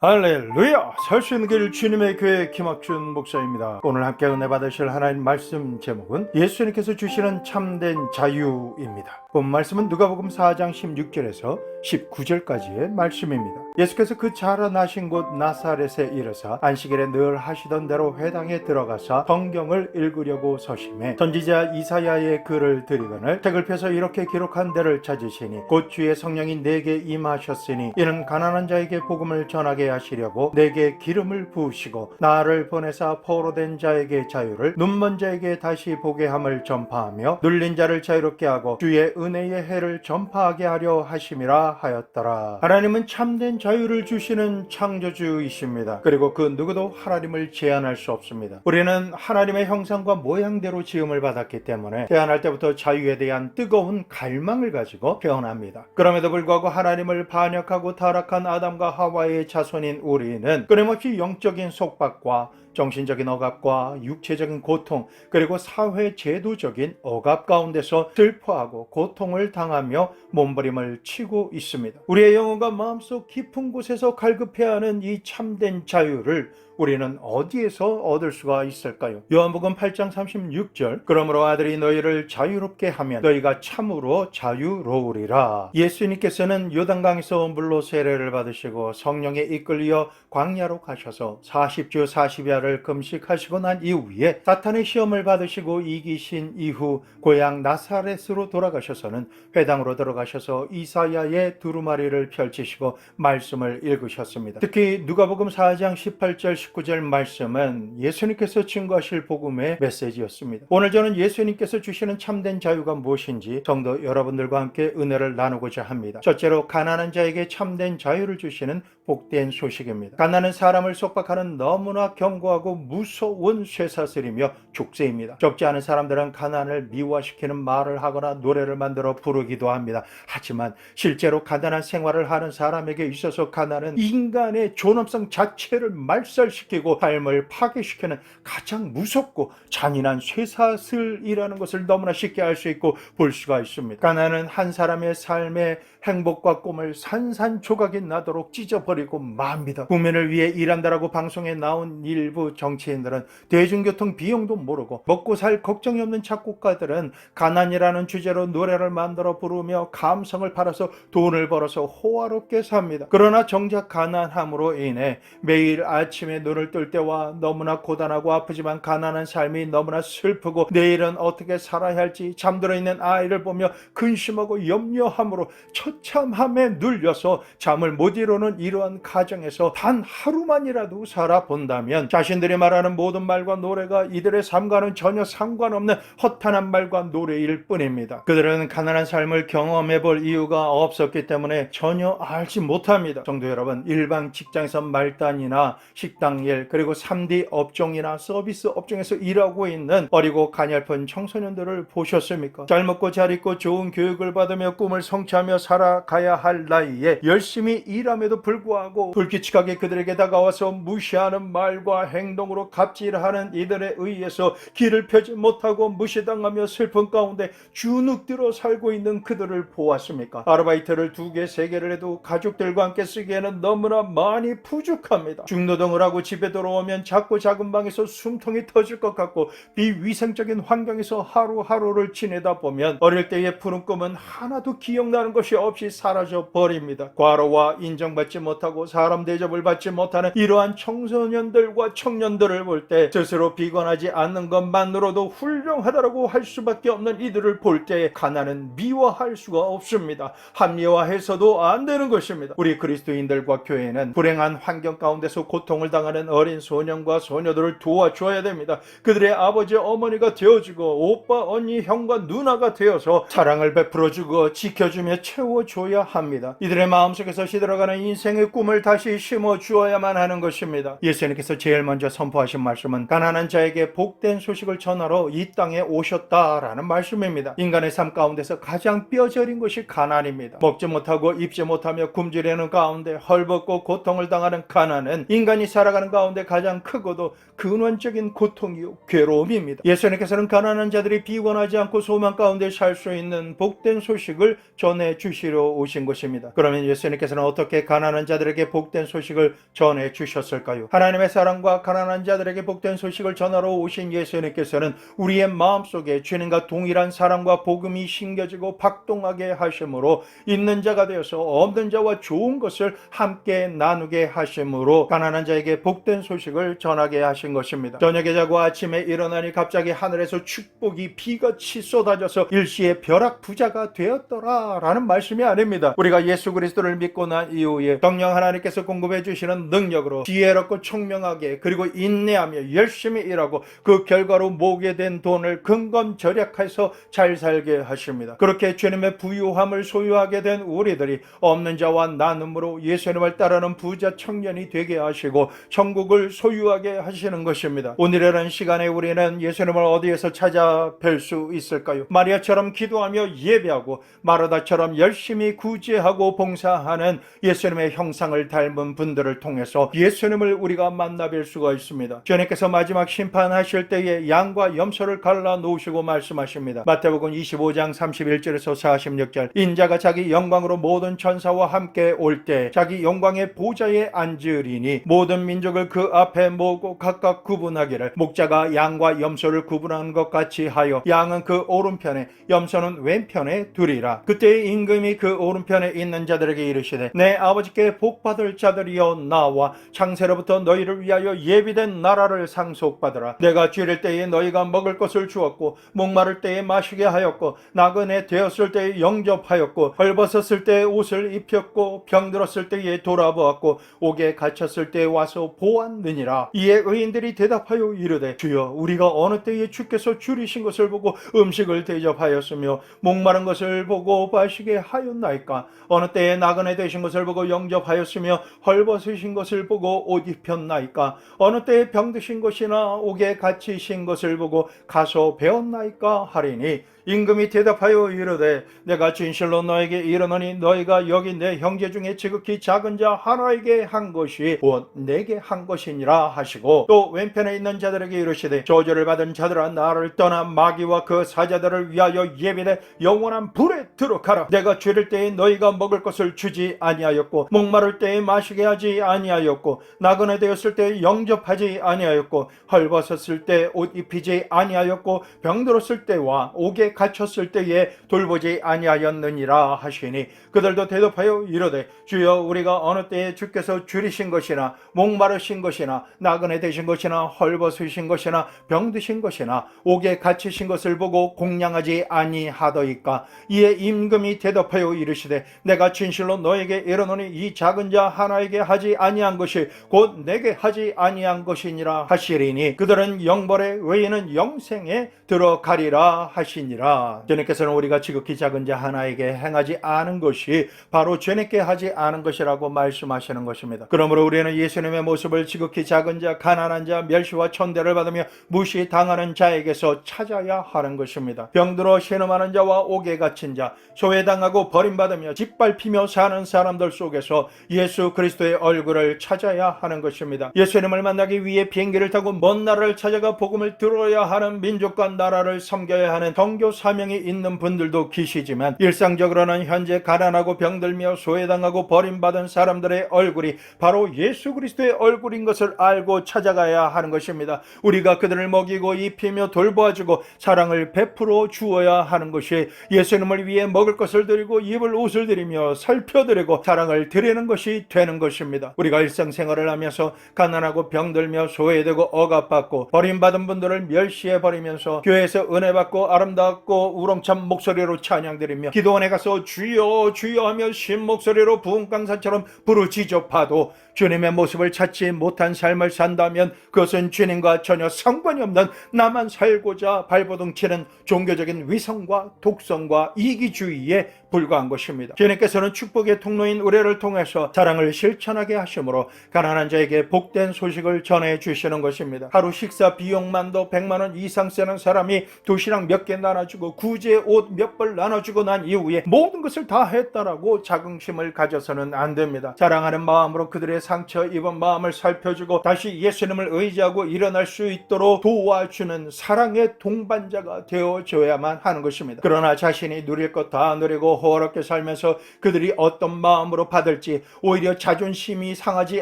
할렐루야! 살 수 있는 길 주님의 교회 김학준 목사입니다. 오늘 함께 은혜 받으실 하나님 말씀 제목은 예수님께서 주시는 참된 자유입니다. 본 말씀은 누가복음 4장 16절에서 19절까지의 말씀입니다. 예수께서 그 자라나신 곳 나사렛에 이르사 안식일에 늘 하시던 대로 회당에 들어가사 성경을 읽으려고 서심해 선지자 이사야의 글을 들이거늘 책을 펴서 이렇게 기록한 데를 찾으시니 곧 주의 성령이 내게 임하셨으니 이는 가난한 자에게 복음을 전하게 하시려고 내게 기름을 부으시고 나를 보내사 포로된 자에게 자유를 눈먼 자에게 다시 보게 함을 전파하며 눌린 자를 자유롭게 하고 주의 은혜의 해를 전파하게 하려 하심이라 하였더라. 하나님은 참된 자유를 주시는 창조주이십니다. 그리고 그 누구도 하나님을 제한할 수 없습니다. 우리는 하나님의 형상과 모양대로 지음을 받았기 때문에 태어날 때부터 자유에 대한 뜨거운 갈망을 가지고 태어납니다. 그럼에도 불구하고 하나님을 반역하고 타락한 아담과 하와의 자손인 우리는 끊임없이 영적인 속박과 정신적인 억압과 육체적인 고통 그리고 사회 제도적인 억압 가운데서 슬퍼하고 고통을 당하며 몸부림을 치고 있습니다. 우리의 영혼과 마음속 깊은 곳에서 갈급해야 하는 이 참된 자유를 우리는 어디에서 얻을 수가 있을까요? 요한복음 8장 36절 그러므로 아들이 너희를 자유롭게 하면 너희가 참으로 자유로우리라. 예수님께서는 요단강에서 물로 세례를 받으시고 성령에 이끌려 광야로 가셔서 40주 40야를 금식하시고 난 이후에 사탄의 시험을 받으시고 이기신 이후 고향 나사렛으로 돌아가셔서는 회당으로 들어가셔서 이사야의 두루마리를 펼치시고 말씀을 읽으셨습니다. 특히 누가복음 4장 18절 19절 말씀은 예수님께서 증거하실 복음의 메시지였습니다. 오늘 저는 예수님께서 주시는 참된 자유가 무엇인지 성도 여러분들과 함께 은혜를 나누고자 합니다. 첫째로 가난한 자에게 참된 자유를 주시는 복된 소식입니다. 가난은 사람을 속박하는 너무나 견고하고 무서운 쇠사슬이며 족쇄입니다. 적지 않은 사람들은 가난을 미화시키는 말을 하거나 노래를 만들어 부르기도 합니다. 하지만 실제로 가난한 생활을 하는 사람에게 있어서 가난은 인간의 존엄성 자체를 말살시키고 삶을 파괴시키는 가장 무섭고 잔인한 쇠사슬이라는 것을 너무나 쉽게 알 수 있고 볼 수가 있습니다. 가난은 한 사람의 삶의 행복과 꿈을 산산조각이 나도록 찢어버리고 맙니다. 국민을 위해 일한다라고 방송에 나온 일부 정치인들은 대중교통 비용도 모르고 먹고 살 걱정이 없는 작곡가들은 가난이라는 주제로 노래를 만들어 부르며 감성을 팔아서 돈을 벌어서 호화롭게 삽니다. 그러나 정작 가난함으로 인해 매일 아침에 눈을 뜰 때와 너무나 고단하고 아프지만 가난한 삶이 너무나 슬프고 내일은 어떻게 살아야 할지 잠들어 있는 아이를 보며 근심하고 염려함으로 처참함에 눌려서 잠을 못 이루는 이러한 가정에서 단 하루만이라도 살아본다면 자신들이 말하는 모든 말과 노래가 이들의 삶과는 전혀 상관없는 허탄한 말과 노래일 뿐입니다. 그들은 가난한 삶을 경험해 볼 이유가 없었기 때문에 전혀 알지 못합니다. 성도 여러분, 일반 직장에서 말단이나 식당 일 그리고 3D 업종이나 서비스 업종에서 일하고 있는 어리고 가냘픈 청소년들을 보셨습니까? 잘 먹고 잘 입고 좋은 교육을 받으며 꿈을 성취하며 살아가야 할 나이에 열심히 일함에도 불구하고 불규칙하게 그들에게 다가와서 무시하는 말과 행동으로 갑질하는 이들에 의해서 길을 펴지 못하고 무시당하며 슬픈 가운데 주눅들어 살고 있는 그들을 보았습니까? 아르바이트를 2개, 3개를 해도 가족들과 함께 쓰기에는 너무나 많이 부족합니다. 중노동을 하고 집에 돌아오면 작고 작은 방에서 숨통이 터질 것 같고 비위생적인 환경에서 하루하루를 지내다 보면 어릴 때의 푸른 꿈은 하나도 기억나는 것이 없이 사라져 버립니다. 과로와 인정받지 못하고 사람 대접을 받지 못하는 이러한 청소년들과 청년들을 볼 때 스스로 비관하지 않는 것만으로도 훌륭하다라고 할 수밖에 없는 이들을 볼 때 가난은 미화할 수가 없습니다. 합리화해서도 안 되는 것입니다. 우리 그리스도인들과 교회는 불행한 환경 가운데서 고통을 당하는 어린 소년과 소녀들을 도와줘야 됩니다. 그들의 아버지 어머니가 되어주고 오빠 언니 형과 누나가 되어서 사랑을 베풀어주고 지켜주며 채워줘야 합니다. 이들의 마음속에서 시들어가는 인생의 꿈을 다시 심어주어야만 하는 것입니다. 예수님께서 제일 먼저 선포하신 말씀은 가난한 자에게 복된 소식을 전하러 이 땅에 오셨다라는 말씀입니다. 인간의 삶 가운데서 가장 뼈저린 것이 가난입니다. 먹지 못하고 입지 못하며 굶주리는 가운데 헐벗고 고통을 당하는 가난은 인간이 살아가는 가운데 가장 크고도 근원적인 고통이요 괴로움입니다. 예수님께서는 가난한 자들이 비관하지 않고 소망 가운데 살 수 있는 복된 소식을 전해 주시러 오신 것입니다. 그러면 예수님께서는 어떻게 가난한 자들 자들에게 복된 소식을 전해 주셨을까요? 하나님의 사랑과 가난한 자들에게 복된 소식을 전하러 오신 예수님께서는 우리의 마음속에 주님과 동일한 사랑과 복음이 심겨지고 박동하게 하심으로 있는 자가 되어서 없는 자와 좋은 것을 함께 나누게 하심으로 가난한 자에게 복된 소식을 전하게 하신 것입니다. 저녁에 자고 아침에 일어나니 갑자기 하늘에서 축복이 비같이 쏟아져서 일시에 벼락부자가 되었더라 라는 말씀이 아닙니다. 우리가 예수 그리스도를 믿고 난 이후에 성령 하나님께서 공급해 주시는 능력으로 지혜롭고 총명하게 그리고 인내하며 열심히 일하고 그 결과로 모으게 된 돈을 근검절약해서 잘 살게 하십니다. 그렇게 주님의 부유함을 소유하게 된 우리들이 없는 자와 나눔으로 예수님을 따르는 부자 청년이 되게 하시고 천국을 소유하게 하시는 것입니다. 오늘이라는 시간에 우리는 예수님을 어디에서 찾아뵐 수 있을까요? 마리아처럼 기도하며 예배하고 마르다처럼 열심히 구제하고 봉사하는 예수님의 형상을 닮은 분들을 통해서 예수님을 우리가 만나뵐 수가 있습니다. 주님께서 마지막 심판하실 때에 양과 염소를 갈라 놓으시고 말씀하십니다. 마태복음 25장 31절에서 46절 인자가 자기 영광으로 모든 천사와 함께 올 때 자기 영광의 보좌에 앉으리니 모든 민족을 그 앞에 모으고 각각 구분하기를 목자가 양과 염소를 구분하는 것 같이 하여 양은 그 오른편에 염소는 왼편에 두리라. 그때 임금이 그 오른편에 있는 자들에게 이르시되 내 아버지께 복받을 자들이여 나와 창세로부터 너희를 위하여 예비된 나라를 상속받으라. 내가 줄일 때에 너희가 먹을 것을 주었고 목마를 때에 마시게 하였고 나그네 되었을 때에 영접하였고 헐벗었을 때에 옷을 입혔고 병들었을 때에 돌아보았고 옥에 갇혔을 때에 와서 보았느니라. 이에 의인들이 대답하여 이르되 주여 우리가 어느 때에 주께서 줄이신 것을 보고 음식을 대접하였으며 목마른 것을 보고 마시게 하였나이까? 어느 때에 나그네 되신 것을 보고 영접하였으며 헐벗으신 것을 보고 옷 입혔나이까? 어느 때에 병드신 것이나 옥에 갇히신 것을 보고 가서 배웠나이까? 하리니 임금이 대답하여 이르되 내가 진실로 너에게 이르노니 너희가 여기 내 형제 중에 지극히 작은 자 하나에게 한 것이 곧 내게 한 것이니라 하시고 또 왼편에 있는 자들에게 이르시되 저주를 받은 자들아 나를 떠나 마귀와 그 사자들을 위하여 예비된 영원한 불에 들어가라. 내가 줄일 때에 너희가 먹을 것을 주지 아니하였고 목마를 때에 마시게 하지 아니하였고 나그네 되었을 때에 영접하지 아니하였고 헐벗었을 때 옷 입히지 아니하였고 병들었을 때와 옥에 갇혔을 때에 돌보지 아니하였느니라 하시니 그들도 대답하여 이르되 주여 우리가 어느 때에 주께서 줄이신 것이나 목마르신 것이나 나그네 되신 것이나 헐벗으신 것이나 병드신 것이나 옥에 갇히신 것을 보고 공양하지 아니하더이까? 이에 임금이 대답하여 이르시되 내가 진실로 너에게 이르노니 이 작은 자 하나에게 하지 아니한 것이 곧 내게 하지 아니한 것이니라 하시리니 그들은 영벌에 의인은 영생에 들어가리라 하시니라. 주님께서는 우리가 지극히 작은 자 하나에게 행하지 않은 것이 바로 주님께 하지 않은 것이라고 말씀하시는 것입니다. 그러므로 우리는 예수님의 모습을 지극히 작은 자, 가난한 자, 멸시와 천대를 받으며 무시당하는 자에게서 찾아야 하는 것입니다. 병들어 신음하는 자와 옥에 갇힌 자, 소외당하고 버림받으며 짓밟히며 사는 사람들 속에서 예수 그리스도의 얼굴을 찾아야 하는 것입니다. 예수님을 만나기 위해 비행기를 타고 먼 나라를 찾아가 복음을 들어야 하는 민족과 나라를 섬겨야 하는 선교 사명이 있는 분들도 계시지만 일상적으로는 현재 가난하고 병들며 소외당하고 버림받은 사람들의 얼굴이 바로 예수 그리스도의 얼굴인 것을 알고 찾아가야 하는 것입니다. 우리가 그들을 먹이고 입히며 돌보아주고 사랑을 베풀어 주어야 하는 것이 예수님을 위해 먹을 것을 드리고 입을 옷을 드리며 살펴드리고 사랑을 드리는 것이 되는 것입니다. 우리가 일상생활을 하면서 가난하고 병들며 소외되고 억압받고 버림받은 분들을 멸시해버리면서 교회에서 은혜 받고 아름답고 우렁찬 목소리로 찬양드리며 기도원에 가서 주여 주여 하며 신 목소리로 부흥강산처럼 부르짖어봐도 주님의 모습을 찾지 못한 삶을 산다면 그것은 주님과 전혀 상관이 없는 나만 살고자 발버둥 치는 종교적인 위성과 독성과 이기주의에 불과한 것입니다. 주님께서는 축복의 통로인 의례를 통해서 사랑을 실천하게 하심으로 가난한 자에게 복된 소식을 전해 주시는 것입니다. 하루 식사 비용만도 100만 원 이상 쓰는 사람이 도시락 몇 개 나눠주고 구제 옷 몇 벌 나눠주고 난 이후에 모든 것을 다 했다라고 자긍심을 가져서는 안 됩니다. 사랑하는 마음으로 그들의 상처 입은 마음을 살펴주고 다시 예수님을 의지하고 일어날 수 있도록 도와주는 사랑의 동반자가 되어줘야만 하는 것입니다. 그러나 자신이 누릴 것 다 누리고 호화롭게 살면서 그들이 어떤 마음으로 받을지, 오히려 자존심이 상하지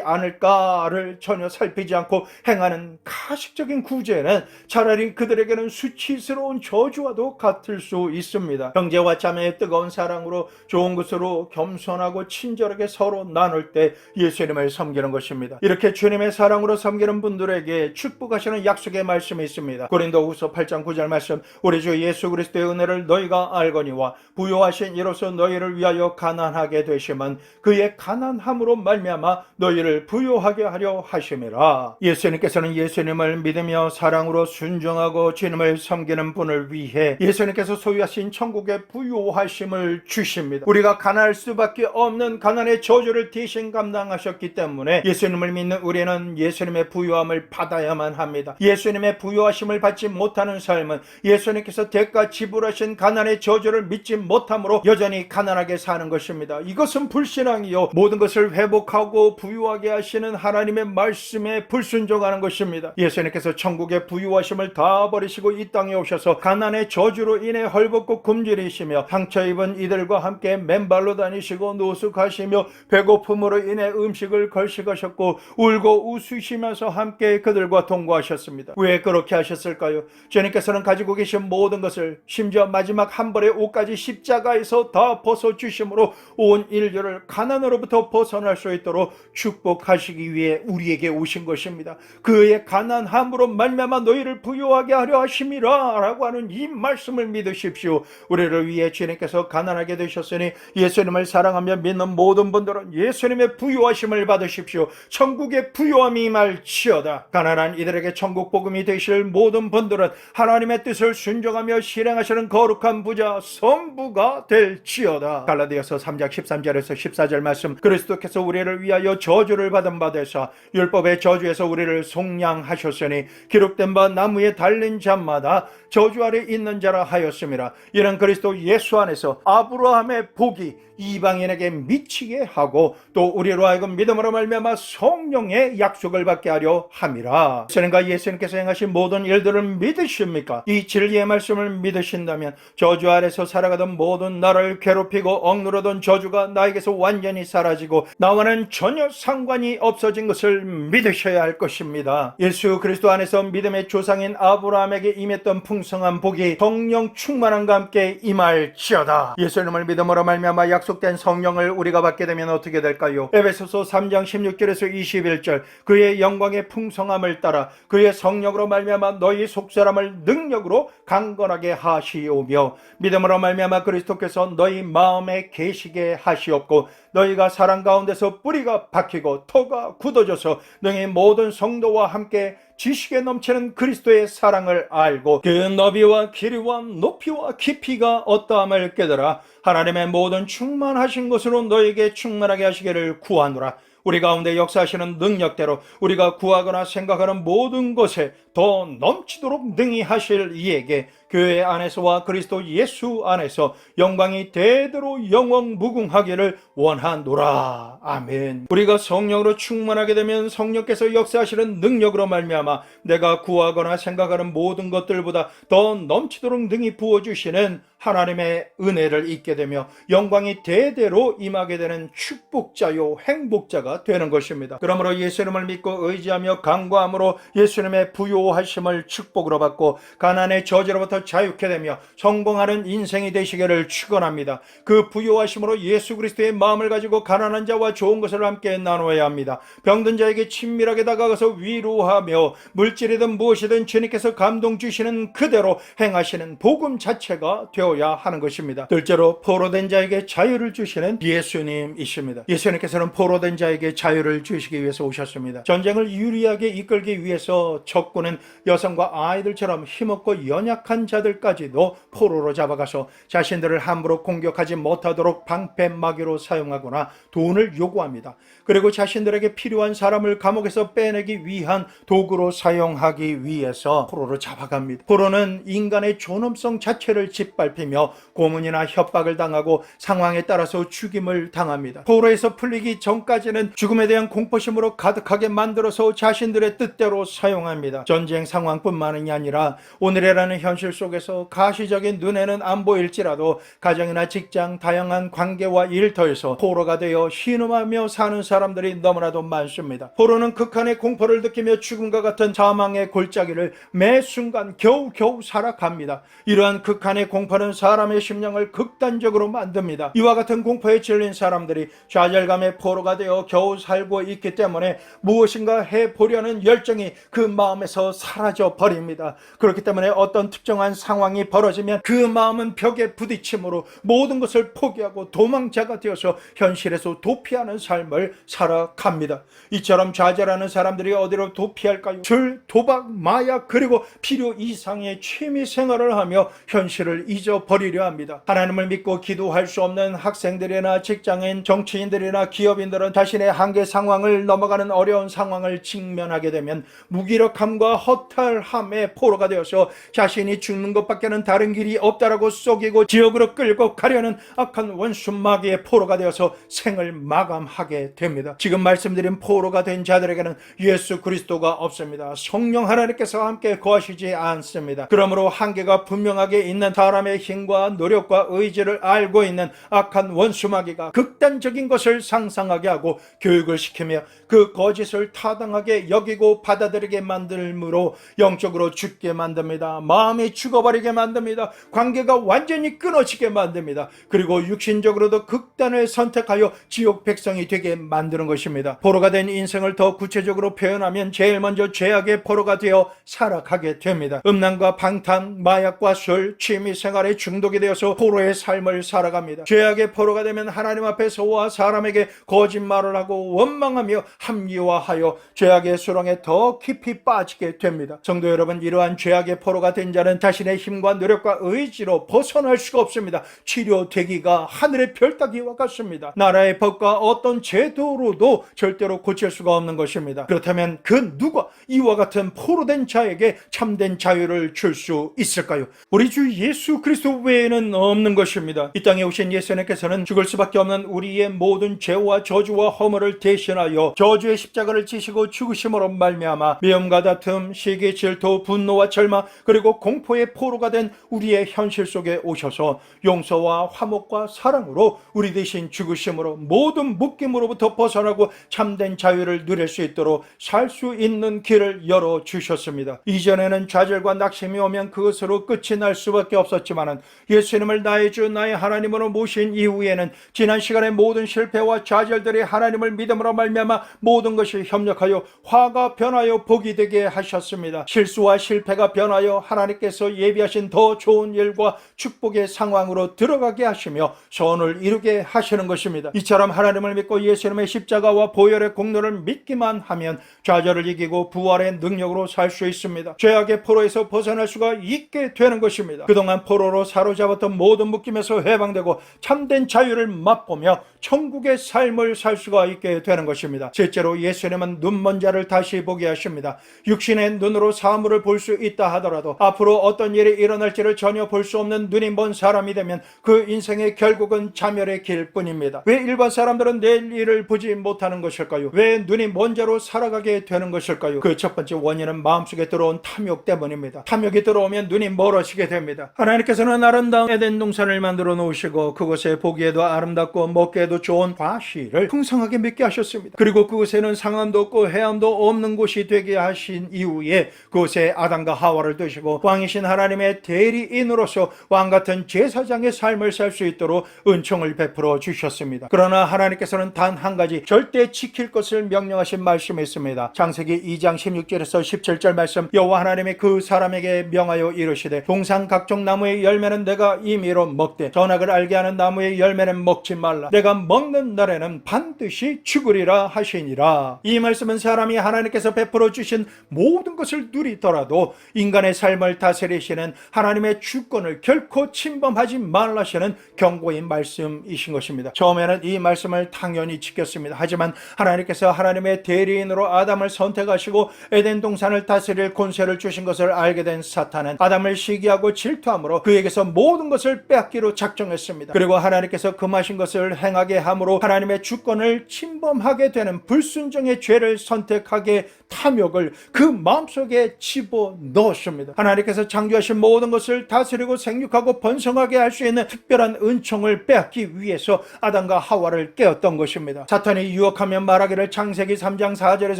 않을까를 전혀 살피지 않고 행하는 가식적인 구제는 차라리 그들에게는 수치스러운 저주와도 같을 수 있습니다. 형제와 자매의 뜨거운 사랑으로 좋은 것으로 겸손하고 친절하게 서로 나눌 때 예수님을 섬기는 것입니다. 이렇게 주님의 사랑으로 섬기는 분들에게 축복하시는 약속의 말씀이 있습니다. 고린도후서 8장 9절 말씀, 우리 주 예수 그리스도의 은혜를 너희가 알거니와 부요하신 이로써 너희를 위하여 가난하게 되심은 그의 가난함으로 말미암아 너희를 부요하게 하려 하심이라. 예수님께서는 예수님을 믿으며 사랑으로 순종하고 주님을 섬기는 분을 위해 예수님께서 소유하신 천국의 부요하심을 주십니다. 우리가 가난할 수밖에 없는 가난의 저주를 대신 감당하셨기 때문에 예수님을 믿는 우리는 예수님의 부요함을 받아야만 합니다. 예수님의 부요하심을 받지 못하는 삶은 예수님께서 대가 지불하신 가난의 저주를 믿지 못함으로 여전히 가난하게 사는 것입니다. 이것은 불신앙이요, 모든 것을 회복하고 부유하게 하시는 하나님의 말씀에 불순종하는 것입니다. 예수님께서 천국의 부유하심을 다 버리시고 이 땅에 오셔서 가난의 저주로 인해 헐벗고 굶주리시며 상처 입은 이들과 함께 맨발로 다니시고 노숙하시며 배고픔으로 인해 음식을 걸식하셨고 울고 웃으시면서 함께 그들과 동거하셨습니다. 왜 그렇게 하셨을까요? 주님께서는 가지고 계신 모든 것을, 심지어 마지막 한 벌의 옷까지 십자가에서 다 벗어주심으로 온 인류를 가난으로부터 벗어날 수 있도록 축복하시기 위해 우리에게 오신 것입니다. 그의 가난함으로 말미암아 너희를 부유하게 하려 하심이라 라고 하는 이 말씀을 믿으십시오. 우리를 위해 주님께서 가난하게 되셨으니 예수님을 사랑하며 믿는 모든 분들은 예수님의 부유하심을 받으십시오. 천국의 부유함이 임할지어다. 가난한 이들에게 천국 복음이 되실 모든 분들은 하나님의 뜻을 순종하며 실행하시는 거룩한 부자 성부가 될지어다. 갈라디아서 3장 13절에서 14절 말씀, 그리스도께서 우리를 위하여 저주를 받은 바 되사 율법의 저주에서 우리를 속량하셨으니 기록된 바 나무에 달린 자마다 저주 아래 있는 자라 하였음이라. 이는 그리스도 예수 안에서 아브라함의 복이 이방인에게 미치게 하고 또 우리로 하여금 믿음으로 말미암아 성령의 약속을 받게 하려 함이라. 예수님과 예수님께서 행하신 모든 일들을 믿으십니까? 이 진리의 말씀을 믿으신다면 저주 아래서 살아가던 모든 나를 괴롭히고 억누르던 저주가 나에게서 완전히 사라지고 나와는 전혀 상관이 없어진 것을 믿으셔야 할 것입니다. 예수 그리스도 안에서 믿음의 조상인 아브라함에게 임했던 풍성한 복이 성령 충만함과 함께 임할지어다. 예수님을 믿음으로 말미암아 약속된 성령을 우리가 받게 되면 어떻게 될까요? 에베소서 3장 16절에서 21절, 그의 영광의 풍성함을 따라 그의 성령으로 말미암아 너희 속사람을 능력으로 강건하게 하시오며 믿음으로 말미암아 그리스도께서 너희 마음에 계시게 하시옵고 너희가 사랑 가운데서 뿌리가 박히고 토가 굳어져서 너희 모든 성도와 함께 지식에 넘치는 그리스도의 사랑을 알고 그 너비와 길이와 높이와 깊이가 어떠함을 깨달아 하나님의 모든 충만하신 것으로 너에게 충만하게 하시기를 구하노라. 우리 가운데 역사하시는 능력대로 우리가 구하거나 생각하는 모든 것에 더 넘치도록 능히 하실 이에게 교회 안에서와 그리스도 예수 안에서 영광이 대대로 영원 무궁하기를 원하노라. 아멘. 우리가 성령으로 충만하게 되면 성령께서 역사하시는 능력으로 말미암아 내가 구하거나 생각하는 모든 것들보다 더 넘치도록 능히 부어주시는 하나님의 은혜를 잊게 되며 영광이 대대로 임하게 되는 축복자요 행복자가 되는 것입니다. 그러므로 예수님을 믿고 의지하며 간구함으로 예수님의 부요하심을 축복으로 받고 가난의 저주로부터 자유케 되며 성공하는 인생이 되시기를 축원합니다. 그 부요하심으로 예수 그리스도의 마음을 가지고 가난한 자와 좋은 것을 함께 나누어야 합니다. 병든 자에게 친밀하게 다가가서 위로하며 물질이든 무엇이든 주님께서 감동 주시는 그대로 행하시는 복음 자체가 되어야 하는 것입니다. 둘째로 포로된 자에게 자유를 주시는 예수님이십니다. 예수님께서는 포로된 자에게 자유를 주시기 위해서 오셨습니다. 전쟁을 유리하게 이끌기 위해서 적군은 여성과 아이들처럼 힘없고 연약한 자들까지도 포로로 잡아가서 자신들을 함부로 공격하지 못하도록 방패막이로 사용하거나 돈을 요구합니다. 그리고 자신들에게 필요한 사람을 감옥에서 빼내기 위한 도구로 사용하기 위해서 포로로 잡아갑니다. 포로는 인간의 존엄성 자체를 짓밟히며 고문이나 협박을 당하고 상황에 따라서 죽임을 당합니다. 포로에서 풀리기 전까지는 죽음에 대한 공포심으로 가득하게 만들어서 자신들의 뜻대로 사용합니다. 전쟁 상황뿐만이 아니라 오늘이라는 현실 속에서 가시적인 눈에는 안 보일지라도 가정이나 직장, 다양한 관계와 일터에서 포로가 되어 신음하며 사는 사람들이 너무나도 많습니다. 포로는 극한의 공포를 느끼며 죽음과 같은 사망의 골짜기를 매 순간 겨우겨우 살아갑니다. 이러한 극한의 공포는 사람의 심령을 극단적으로 만듭니다. 이와 같은 공포에 질린 사람들이 좌절감의 포로가 되어 겨우 살고 있기 때문에 무엇인가 해보려는 열정이 그 마음에서 사라져 버립니다. 그렇기 때문에 어떤 특정한 상황이 벌어지면 그 마음은 벽에 부딪힘으로 모든 것을 포기하고 도망자가 되어서 현실에서 도피하는 삶을 살아갑니다. 이처럼 좌절하는 사람들이 어디로 도피할까요? 술, 도박, 마약, 그리고 필요 이상의 취미 생활을 하며 현실을 잊어버리려 합니다. 하나님을 믿고 기도할 수 없는 학생들이나 직장인, 정치인들이나 기업인들은 자신의 한계 상황을 넘어가는 어려운 상황을 직면하게 되면 무기력함과 허탈함의 포로가 되어서 자신이 죽는 것밖에는 다른 길이 없다라고 속이고 지옥으로 끌고 가려는 악한 원수 마귀의 포로가 되어서 생을 마감하게 됩니다. 지금 말씀드린 포로가 된 자들에게는 예수 그리스도가 없습니다. 성령 하나님께서 함께 거하시지 않습니다. 그러므로 한계가 분명하게 있는 사람의 힘과 노력과 의지를 알고 있는 악한 원수 마귀가 극단적인 것을 상상하게 하고 교육을 시키며 그 거짓을 타당하게 여기고 받아들이게 만들므로 영적으로 죽게 만듭니다. 마음이 죽어버리게 만듭니다. 관계가 완전히 끊어지게 만듭니다. 그리고 육신적으로도 극단을 선택하여 지옥 백성이 되게 만드는 것입니다. 포로가 된 인생을 더 구체적으로 표현하면 제일 먼저 죄악의 포로가 되어 살아가게 됩니다. 음란과 방탕, 마약과 술, 취미생활에 중독이 되어서 포로의 삶을 살아갑니다. 죄악의 포로가 되면 하나님 앞에서와 사람에게 거짓말을 하고 원망하며 합리화하여 죄악의 수렁에 더 깊이 빠지게 됩니다. 성도 여러분, 이러한 죄악의 포로가 된 자는 자신의 힘과 노력과 의지로 벗어날 수가 없습니다. 치료되기가 하늘의 별 따기와 같습니다. 나라의 법과 어떤 제도로도 절대로 고칠 수가 없는 것입니다. 그렇다면 그 누가 이와 같은 포로된 자에게 참된 자유를 줄 수 있을까요? 우리 주 예수 그리스도 외에는 없는 것입니다. 이 땅에 오신 예수님께서는 죽을 수밖에 없는 우리의 모든 죄와 저주와 허물을 대신하여 저주의 십자가를 지시고 죽으심으로 말미암아 미움과 다툼, 시기, 질투, 분노와 절망, 그리고 공포의 포로가 된 우리의 현실 속에 오셔서 용서와 화목과 사랑으로 우리 대신 죽으심으로 모든 묶임으로부터 벗어나고 참된 자유를 누릴 수 있도록 살 수 있는 길을 열어주셨습니다. 이전에는 좌절과 낙심이 오면 그것으로 끝이 날 수밖에 없었지만 예수님을 나의 주 나의 하나님으로 모신 이후에는 지난 시간의 모든 실패와 좌절들이 하나님을 믿음으로 말미암아 모든 것이 협력하여 화가 변하여 복이 되게 하셨습니다. 실수와 실패가 변하여 하나님께서 예비하신 더 좋은 일과 축복의 상황으로 들어가게 하시며 소원을 이루게 하시는 것입니다. 이처럼 하나님을 믿고 예수님의 십자가와 보혈의 공로를 믿기만 하면 좌절을 이기고 부활의 능력으로 살 수 있습니다. 죄악의 포로에서 벗어날 수가 있게 되는 것입니다. 그동안 포로로 사로잡았던 모든 묶임에서 해방되고 참된 자유를 맛보며 천국의 삶을 살 수가 있게 되는 것입니다. 실제로 예수님은 눈먼 자를 다시 보게 하십니다. 육신의 눈으로 사물을 볼 수 있다 하더라도 앞으로 어떤 일이 일어날지를 전혀 볼 수 없는 눈이 먼 사람이 되면 그 인생의 결국은 자멸의 길뿐입니다. 왜 일반 사람들은 내일 일을 보지 못하는 것일까요? 왜 눈이 먼 자로 살아가게 되는 것일까요? 그 첫 번째 원인은 마음속에 들어온 탐욕 때문입니다. 탐욕이 들어오면 눈이 멀어지게 됩니다. 하나님께서는 아름다운 에덴 동산을 만들어 놓으시고 그곳에 보기에도 아름답고 먹기에도 좋은 과실을 풍성하게 맺게 하셨습니다. 그리고 그곳에는 상함도 없고 해함도 없는 곳이 되게 하신 이후에 그곳에 아담과 하와를 두시고 왕이신 하나님의 대리인으로서 왕같은 제사장의 삶을 살 수 있도록 은총을 베풀어 주셨습니다. 그러나 하나님께서는 단 한 가지 절대 지킬 것을 명령하신 말씀이 있습니다. 창세기 2장 16절에서 17절 말씀, 여호와 하나님이 그 사람에게 명하여 이르시되 동산 각종 나무의 열매는 내가 임의로 먹되 선악을 알게 하는 나무의 열매는 먹지 말라. 내가 먹는 날에는 반드시 죽으리라 하시니라. 이 말씀은 사람이 하나님께서 베풀어 주신 모든 것을 누리더라도 인간의 삶을 다스리시는 하나님의 주권을 결코 침범하지 말라시는 경고의 말씀이신 것입니다. 처음에는 이 말씀을 당연히 지켰습니다. 하지만 하나님께서 하나님의 대리인으로 아담을 선택하시고 에덴 동산을 다스릴 권세를 주신 것을 알게 된 사탄은 아담을 시기하고 질투함으로 그에게서 모든 것을 빼앗기로 작정했습니다. 그리고 하나님께서 금하신 것을 행하게 함으로 하나님의 주권을 침범하게 되는 불순종의 죄를 선택하게 탐욕을 그 마음속에 집어넣었습니다. 하나님께서 창조하신 모든 것을 다스리고 생육하고 번성하게 할 수 있는 특별한 은총을 빼앗기 위해서 아담과 하와를 깨었던 것입니다. 사탄이 유혹하며 말하기를, 창세기 3장 4절에서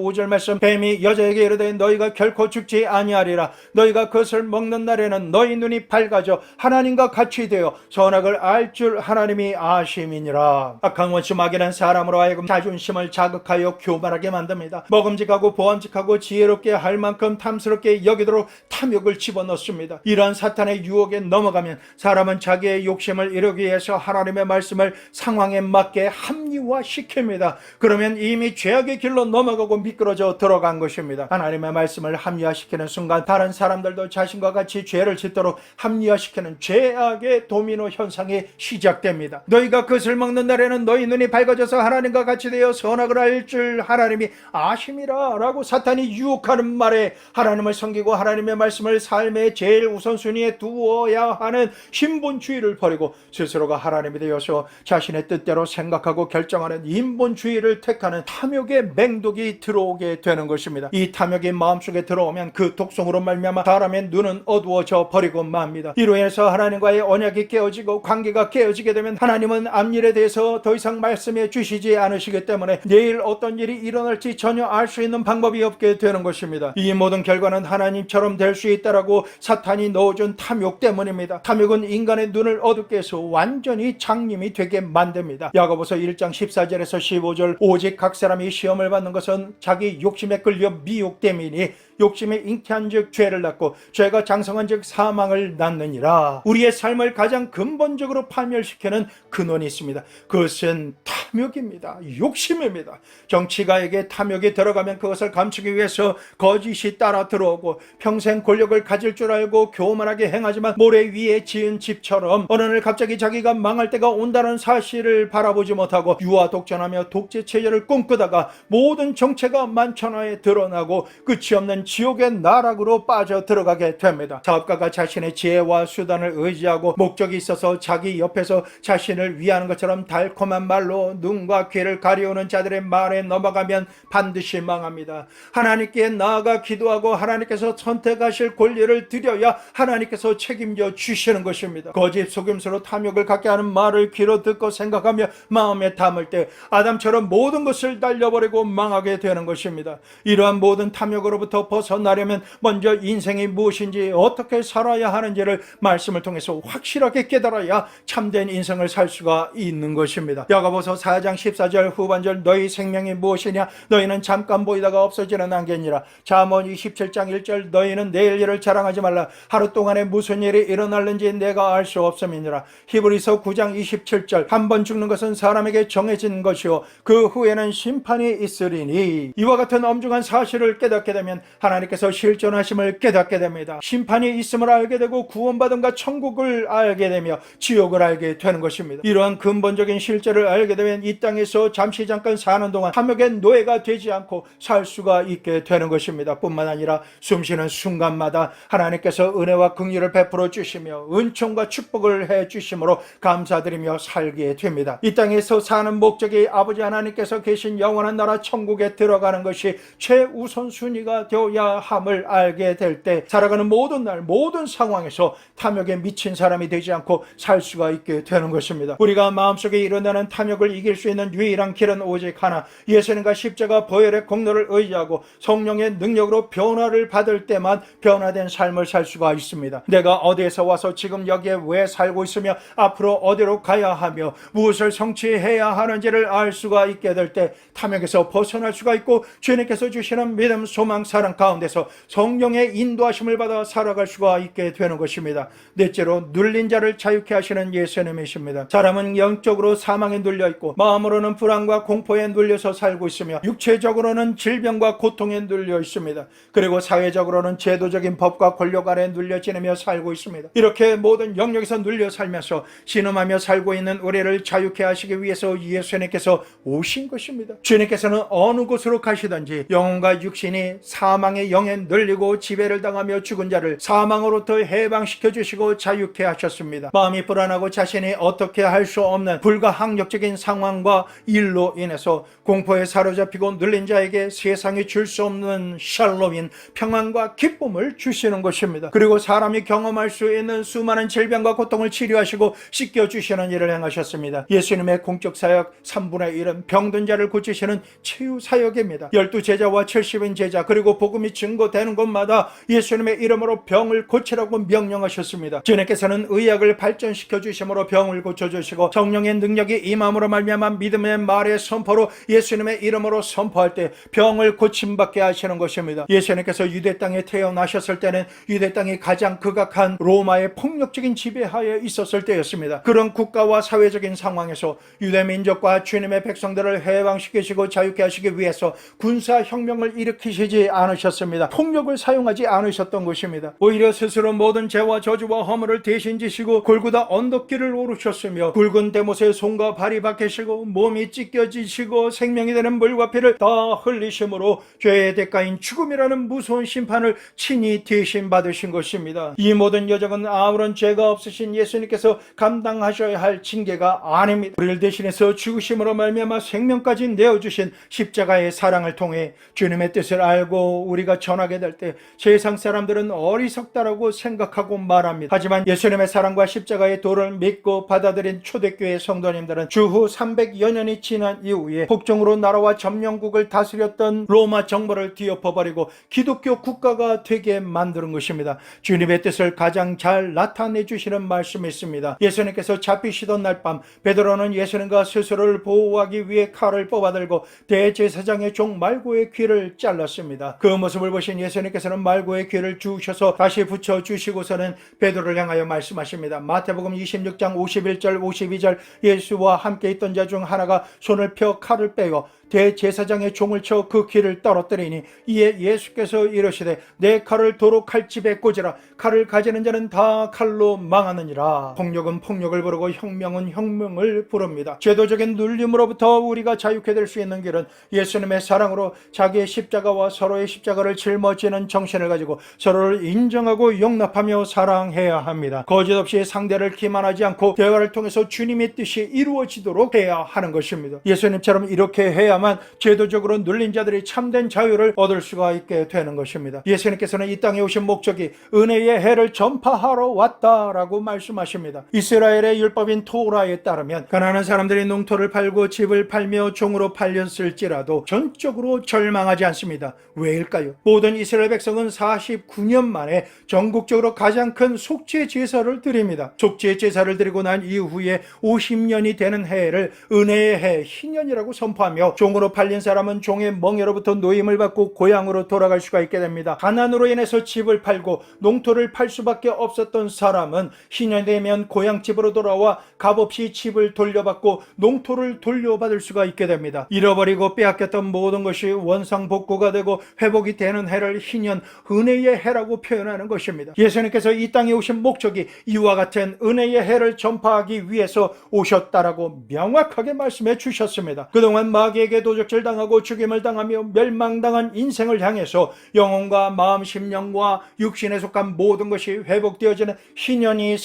5절 말씀, 뱀이 여자에게 이르되 너희가 결코 죽지 아니하리라. 너희가 그것을 먹는 날에는 너희 눈이 밝아져 하나님과 같이 되어 선악을 알 줄 하나님이 아심이니라. 악한 원수 마귀는 사람으로 하여금 자존심을 자극하여 교만하게 만듭니다. 먹음직하고 보암직하고 지혜롭게 할 만큼 탐스럽게 여기도록 탐욕을 집어넣습니다. 이러한 사탄의 유혹에 넘어가면 사람은 자기의 욕심을 이루기 위해서 하나님의 말씀을 상황에 맞게 합리화시킵니다. 그러면 이미 죄악의 길로 넘어가고 미끄러져 들어간 것입니다. 하나님의 말씀을 합리화시키는 순간 다른 사람들도 자신과 같이 죄를 짓도록 합리화시키는 죄악의 도미노 현상이 시작됩니다. 너희가 그것을 먹는 날에는 너희 눈이 밝아져서 하나님과 같이 되어 선악을 알 줄 하나님이 아심이라 라고 사탄이 유혹하는 말에 하나님을 섬기고 하나님의 말씀을 삶의 제일 우선순위에 두어야 하는 신본주의를 버리고 스스로가 하나님이 되어서 자신의 뜻대로 생각하고 결정하는 인본주의를 택하는 탐욕의 맹독이 들어오게 되는 것입니다. 이 탐욕이 마음속에 들어오면 그 독성으로 말미암아 사람의 눈은 어두워져 버리고 맙니다. 이로 인해서 하나님과의 언약이 깨어지고 관계가 깨어지게 되면 하나님은 앞일에 대해서 더 이상 말씀해 주시지 않으시기 때문에 내일 어떤 일이 일어날지 전혀 알 수 있는 방법이 없게 되는 것입니다. 이 모든 결과는 하나님처럼 될 수 있다라고 사탄이 넣어준 탐욕 때문입니다. 탐욕은 인간의 눈을 어둡게 해서 완전히 장님이 되게 만듭니다. 야고보서 1장 14절에서 15절, 오직 각 사람이 시험을 받는 것은 자기 욕심에 끌려 미혹됨이니 욕심에 잉태한 즉 죄를 낳고 죄가 장성한 즉 사망을 낳느니라. 우리의 삶을 가장 근본적으로 파멸시키는 근원이 있습니다. 그것은 탐욕입니다. 욕심입니다. 정치가에게 탐욕이 들어가면 그것을 감추기 위해서 거짓이 따라 들어오고 평생 권력을 가질 줄 알고 교만하게 행하지만 모래 위에 지은 집처럼 어느 날 갑자기 자기가 망할 때가 온다는 사실을 바라보지 못하고 유아 독전하며 독재 체제를 꿈꾸다가 모든 정체가 만천하에 드러나고 끝이 없는 지옥의 나락으로 빠져 들어가게 됩니다. 사업가가 자신의 지혜와 수단을 의지하고 목적이 있어서 자기 옆에서 자신을 위하는 것처럼 달콤한 말로 눈과 귀를 가리우는 자들의 말에 넘어가면 반드시 망합니다. 하나님께 나아가 기도하고 하나님께서 선택하실 권리를 드려야 하나님께서 책임져 주시는 것입니다. 거짓 속임수로 탐욕을 갖게 하는 말을 귀로 듣고 생각하며 마음에 담을 때 아담처럼 모든 것을 날려버리고 망하게 되는 것입니다. 이러한 모든 탐욕으로부터 벗어나려면 먼저 인생이 무엇인지 어떻게 살아야 하는지를 말씀을 통해서 확실하게 깨달아야 참된 인생을 살 수가 있는 것입니다. 야고보서 4장 14절 후반절, 너희 생명이 무엇이냐 너희는 잠깐 보이다가 없어지는 안개니라. 잠언 27장 1절, 너희는 내일 일을 자랑하지 말라. 하루 동안에 무슨 일이 일어날는지 내가 알 수 없음이니라. 히브리서 9장 27절, 한 번 죽는 것은 사람에게 정해진 것이요 그 후에는 심판이 있으리니. 이와 같은 엄중한 사실을 깨닫게 되면 하나님께서 실존하심을 깨닫게 됩니다. 심판이 있음을 알게 되고 구원받음과 천국을 알게 되며 지옥을 알게 되는 것입니다. 이러한 근본적인 실제를 알게 되면 이 땅에서 잠깐 사는 동안 탐욕의 노예가 되지 않고 살 수가 있게 되는 것입니다. 뿐만 아니라 숨쉬는 순간마다 하나님께서 은혜와 긍휼을 베풀어 주시며 은총과 축복을 해 주심으로 감사드리며 살게 됩니다. 이 땅에서 사는 목적이 아버지 하나님께서 계신 영원한 나라 천국에 들어가는 것이 최우선순위가 되어야 함을 알게 될 때 살아가는 모든 날 모든 상황에서 탐욕에 미친 사람이 되지 않고 살 수가 있게 되는 것입니다. 우리가 마음속에 일어나는 탐욕을 이길 수 있는 유일한 길은 오직 하나, 예수님과 십자가 보혈의 공로를 의지하고 성령의 능력으로 변화를 받을 때만 변화된 삶을 살 수가 있습니다. 내가 어디에서 와서 지금 여기에 왜 살고 있으며 앞으로 어디로 가야 하며 무엇을 성취해야 하는지를 알 수가 있게 될 때 탐욕에서 벗어날 수가 있고 주님께서 주시는 믿음, 소망, 사랑 가운데서 성령의 인도하심을 받아 살아갈 수가 있게 되는 것입니다. 넷째로 눌린 자를 자유케 하시는 예수님이십니다. 사람은 영적으로 사망에 눌려 있고 마음으로는 불안과 공포에 눌려서 살고 있으며 육체적으로는 질병과 고통에 눌려 있습니다. 그리고 사회적으로는 제도적인 법과 권력 아래 눌려 지내며 살고 있습니다. 이렇게 모든 영역에서 눌려 살면서 신음하며 살고 있는 우리를 자유케 하시기 위해서 예수님께서 오신 것입니다. 주님께서는 어느 곳으로 가시든지 영혼과 육신이 사망의 영에 눌리고 지배를 당하며 죽은 자를 사망으로부터 해방시켜 주시고 자유케 하셨습니다. 마음이 불안하고 자신이 어떻게 할 수 없는 불가항력적인 상황과 일로 인해서 공포에 사로잡히고 눌린 자에게 세상이 줄 수 없는 샬롬인 평안과 기쁨을 주시는 것입니다. 그리고 사람이 경험할 수 있는 수많은 질병과 고통을 치료하시고 씻겨주시는 일을 행하셨습니다. 예수님의 공적 사역 3분의 1은 병든 자를 고치시는 치유 사역입니다. 12제자와 70인 제자 그리고 복음이 증거되는 곳마다 예수님의 이름으로 병을 고치라고 명령하셨습니다. 주님께서는 의학을 발전시켜 주심으로 병을 고쳐주시고 성령의 능력이 임함으로 말미암아 믿음의 말의 선포로 예수님의 이름으로 선포할 때 병을 고침받게 하시는 것입니다. 예수님께서 유대 땅에 태어나셨을 때는 유대 땅이 가장 극악한 로마의 폭력적인 지배하에 있었을 때였습니다. 그런 국가와 사회적인 상황에서 유대 민족과 주님의 백성들을 해방시키시고 자유케 하시기 위해서 군사혁명을 일으키시지 않으셨습니다. 폭력을 사용하지 않으셨던 것입니다. 오히려 스스로 모든 죄와 저주와 허물을 대신 지시고 골고다 언덕길을 오르셨으며 굵은 대못에 손과 발이 박히시고 몸이 찢겨지시고 생명이 되는 물과 피를 다 흘리심으로 죄의 대가인 죽음이라는 무서운 심판을 친히 대신 받으신 것입니다. 이 모든 여정은 아무런 죄가 없으신 예수님께서 감당하셔야 할 징계가 아닙니다. 우리를 대신해서 죽으심으로 말미암아 생명까지 내어주신 십자가의 사랑을 통해 주님의 뜻을 알고 우리가 전하게 될 때 세상 사람들은 어리석다라고 생각하고 말합니다. 하지만 예수님의 사랑과 십자가의 도를 믿고 받아들인 초대교회 성도님들은 주후 300여 년이 지난 이후에 복종으로 나라와 점령국을 다스렸던 로마 정벌을 뒤엎어버리고 기독교 국가가 되게 만드는 것입니다. 주님의 뜻을 가장 잘 나타내 주시는 말씀이 있습니다. 예수님께서 잡히시던 날 밤 베드로는 예수님과 스스로를 보호하기 위해 칼을 뽑아들고 대제사장의 종 말고의 귀를 잘랐습니다. 그 모습을 보신 예수님께서는 말고의 귀를 주우셔서 다시 붙여주시고서는 베드로를 향하여 말씀하십니다. 마태복음 26장 51절 52절 예수와 함께 있던 자 중 하나가 손을 펴 칼을 빼어 대제사장의 종을 쳐 그 귀를 떨어뜨리니 이에 예수께서 이르시되 내 칼을 도로 칼집에 꽂으라. 칼을 가지는 자는 다 칼로 망하느니라. 폭력은 폭력을 부르고 혁명은 혁명을 부릅니다. 제도적인 눌림으로부터 우리가 자유케 될 수 있는 길은 예수님의 사랑으로 자기의 십자가와 서로의 십자가를 짊어지는 정신을 가지고 서로를 인정하고 용납하며 사랑해야 합니다. 거짓없이 상대를 기만하지 않고 대화를 통해서 주님의 뜻이 이루어지도록 해야 하는 것입니다. 예수님처럼 이렇게 해야만 제도적으로 눌린 자들이 참된 자유를 얻을 수가 있게 되는 것입니다. 예수님께서는 이 땅에 오신 목적이 은혜의 해를 전파하러 왔다라고 말씀하십니다. 이스라엘의 율법인 토라에 따르면 가난한 사람들이 농토를 팔고 집을 팔며 종으로 팔렸을지라도 전적으로 절망하지 않습니다. 왜일까요? 모든 이스라엘 백성은 49년 만에 전국적으로 가장 큰 속죄 제사를 드립니다. 속죄 제사를 드리고 난 이후에 50년이 되는 해를 은혜의 해 희년이라고 선포하며 종으로 팔린 사람은 종의 멍에로부터 노임을 받고 고향으로 돌아갈 수가 있게 됩니다. 가난으로 인해서 집을 팔고 농토를 팔 수밖에 없었던 사람은 희년이 되면 고향집으로 돌아와 값없이 집을 돌려받고 농토를 돌려받을 수가 있게 됩니다. 잃어버리고 빼앗겼던 모든 것이 원상복구가 되고 회복이 되는 해를 희년 은혜의 해라고 표현하는 것입니다. 예수님께서 이 땅에 오신 목적이 이와 같은 은혜의 해를 전파하기 위해서 오셨다라고 명확하게 말씀해 주셨습니다. 그동안 마귀에게 도적질 당하고 죽임을 당하며 멸망당한 인생을 향해서 영혼과 마음, 심령과 육신에 속한 모든 것이 회복되어지는 희년이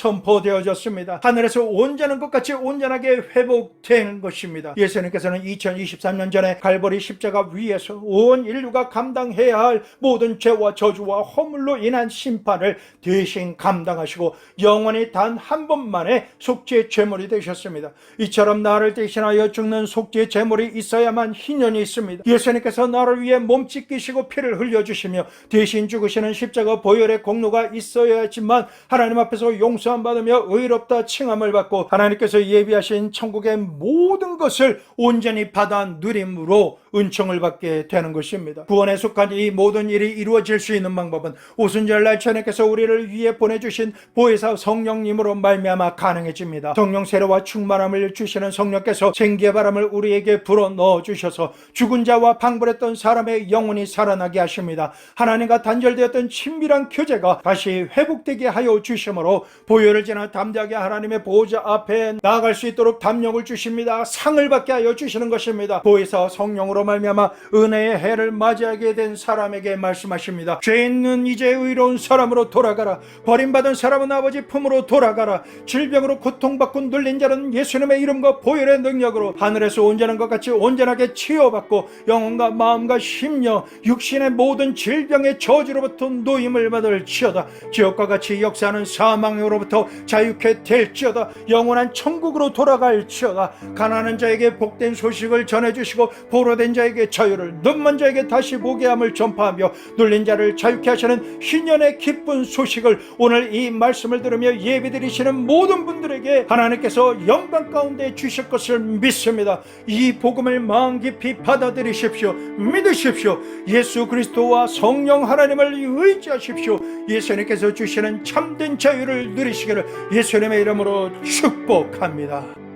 선포되어졌습니다. 하늘에서 온전한 것 같이 온전하게 회복되는 것입니다. 예수님께서는 2023년 전에 갈보리 십자가 위에서 온 인류가 감당해야 할 모든 죄와 저주와 허물로 인한 심판을 대신 감당하시고 영원히 단 한 번만에 속죄 제물이 되셨습니다. 이처럼 나를 대신하여 죽는 속죄 제물이 있어야만 희년이 있습니다. 예수님께서 나를 위해 몸 찢기시고 피를 흘려주시며 대신 죽으시는 십자가 보혈의 공로가 있어야지만 하나님 앞에서 용서함 받으며 의롭다 칭함을 받고 하나님께서 예비하신 천국의 모든 것을 온전히 받아 누림으로 은총을 받게 되는 것입니다. 구원에 속한 이 모든 일이 이루어질 수 있는 방법은 오순절 날 주님께서 우리를 위해 보내주신 보혜사 성령님으로 말미암아 가능해집니다. 성령 세례와 충만함을 주시는 성령께서 생기의 바람을 우리에게 불어 넣어 주셔서 죽은 자와 방불했던 사람의 영혼이 살아나게 하십니다. 하나님과 단절되었던 친밀한 교제가 다시 회복되게 하여 주심으로 보혈을 지나 담대하게 하나님의 보호자 앞에 나아갈 수 있도록 담력을 주십니다. 상을 받게 하여 주시는 것입니다. 보혜사 성령으로 말미암아 은혜의 해를 맞이하게 된 사람에게 말씀하십니다. 죄 있는 이제 의로운 사람으로 돌아가라. 버림받은 사람은 아버지 품으로 돌아가라. 질병으로 고통받고 눌린 자는 예수님의 이름과 보혈의 능력으로 하늘에서 온전한 것 같이 온전하게 완전하게 치유받고 영혼과 마음과 심령, 육신의 모든 질병의 저주로부터 노임을 받을지어다. 지옥과 같이 역사하는 사망으로부터 자유케 될지어다. 영원한 천국으로 돌아갈지어다. 가난한 자에게 복된 소식을 전해주시고 보로된 자에게 자유를, 눈먼 자에게 다시 보게 함을 전파하며 눌린 자를 자유케 하시는 희년의 기쁜 소식을 오늘 이 말씀을 들으며 예배드리시는 모든 분들에게 하나님께서 영광 가운데 주실 것을 믿습니다. 이 복음을 마음 깊이 받아들이십시오. 믿으십시오. 예수 그리스도와 성령 하나님을 의지하십시오. 예수님께서 주시는 참된 자유를 누리시기를 예수님의 이름으로 축복합니다.